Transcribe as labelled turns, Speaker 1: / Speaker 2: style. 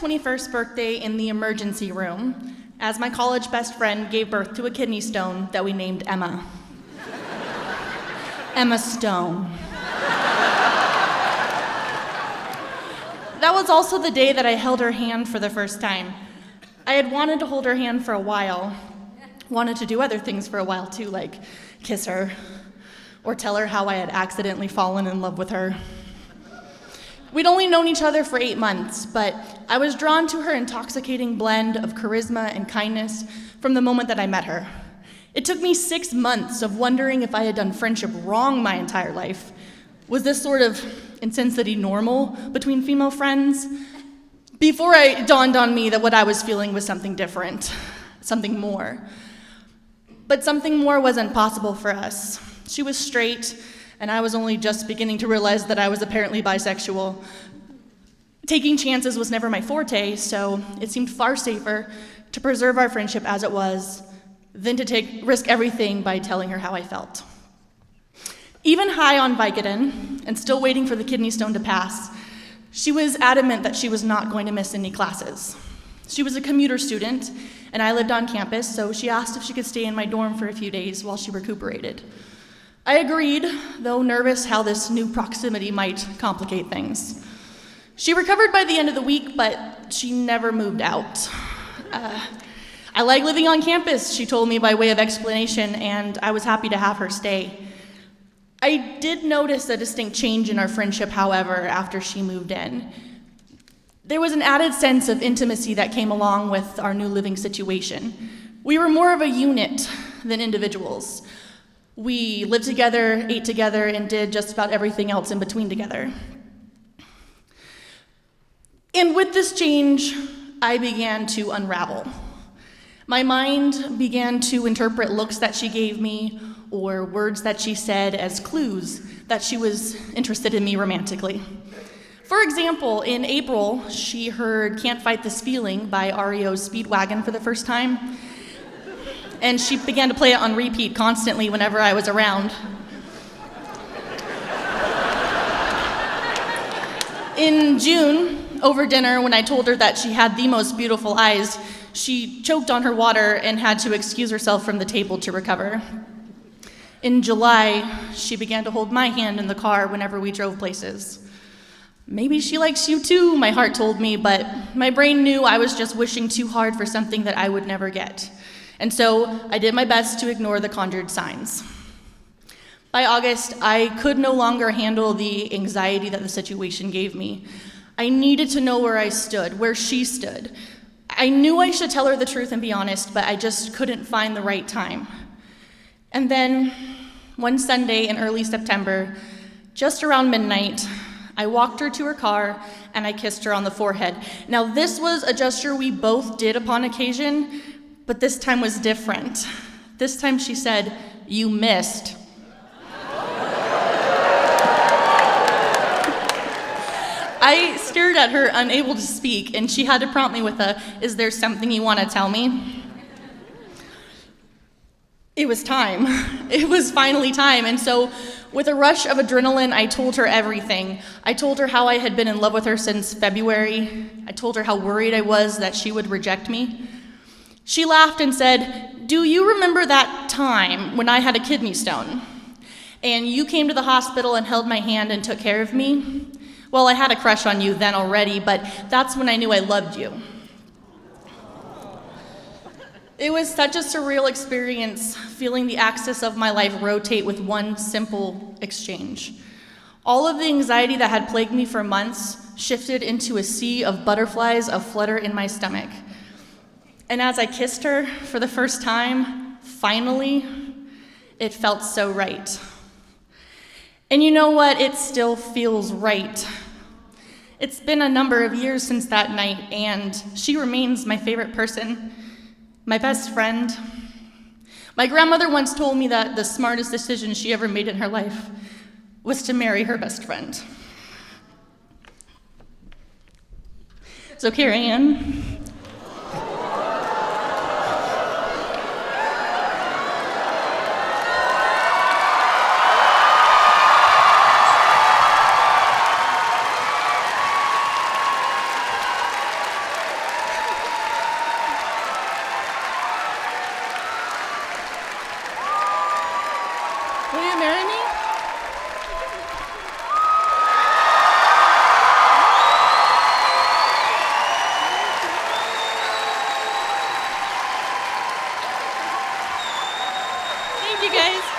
Speaker 1: 21st birthday in the emergency room as my college best friend gave birth to a kidney stone that we named Emma. Emma Stone. That was also the day that I held her hand for the first time. I had wanted to hold her hand for a while, wanted to do other things for a while too, like kiss her or tell her how I had accidentally fallen in love with her. We'd only known each other for 8 months, but I was drawn to her intoxicating blend of charisma and kindness from the moment that I met her. It took me 6 months of wondering if I had done friendship wrong my entire life. Was this sort of intensity normal between female friends? Before it dawned on me that what I was feeling was something different, something more. But something more wasn't possible for us. She was straight, and I was only just beginning to realize that I was apparently bisexual. Taking chances was never my forte, so it seemed far safer to preserve our friendship as it was than to risk everything by telling her how I felt. Even high on Vicodin, and still waiting for the kidney stone to pass, she was adamant that she was not going to miss any classes. She was a commuter student, and I lived on campus, so she asked if she could stay in my dorm for a few days while she recuperated. I agreed, though nervous how this new proximity might complicate things. She recovered by the end of the week, but she never moved out. I like living on campus, she told me by way of explanation, and I was happy to have her stay. I did notice a distinct change in our friendship, however, after she moved in. There was an added sense of intimacy that came along with our new living situation. We were more of a unit than individuals. We lived together, ate together, and did just about everything else in between together. And with this change, I began to unravel. My mind began to interpret looks that she gave me or words that she said as clues that she was interested in me romantically. For example, in April, she heard Can't Fight This Feeling by REO's Speedwagon for the first time, and she began to play it on repeat constantly whenever I was around. In June, over dinner, when I told her that she had the most beautiful eyes, she choked on her water and had to excuse herself from the table to recover. In July, she began to hold my hand in the car whenever we drove places. Maybe she likes you too, my heart told me, but my brain knew I was just wishing too hard for something that I would never get. And so I did my best to ignore the conjured signs. By August, I could no longer handle the anxiety that the situation gave me. I needed to know where I stood, where she stood. I knew I should tell her the truth and be honest, but I just couldn't find the right time. And then, one Sunday in early September, just around midnight, I walked her to her car and I kissed her on the forehead. Now, this was a gesture we both did upon occasion, but this time was different. This time she said, "You missed." I stared at her, unable to speak, and she had to prompt me with a, "Is there something you want to tell me?" It was time. It was finally time, and so with a rush of adrenaline, I told her everything. I told her how I had been in love with her since February. I told her how worried I was that she would reject me. She laughed and said, "Do you remember that time when I had a kidney stone? And you came to the hospital and held my hand and took care of me? Well, I had a crush on you then already, but that's when I knew I loved you." It was such a surreal experience, feeling the axis of my life rotate with one simple exchange. All of the anxiety that had plagued me for months shifted into a sea of butterflies aflutter in my stomach. And as I kissed her for the first time, finally, it felt so right. And you know what? It still feels right. It's been a number of years since that night, and she remains my favorite person. My best friend. My grandmother once told me that the smartest decision she ever made in her life was to marry her best friend. So Carrie Ann. Will you marry me? Thank you guys.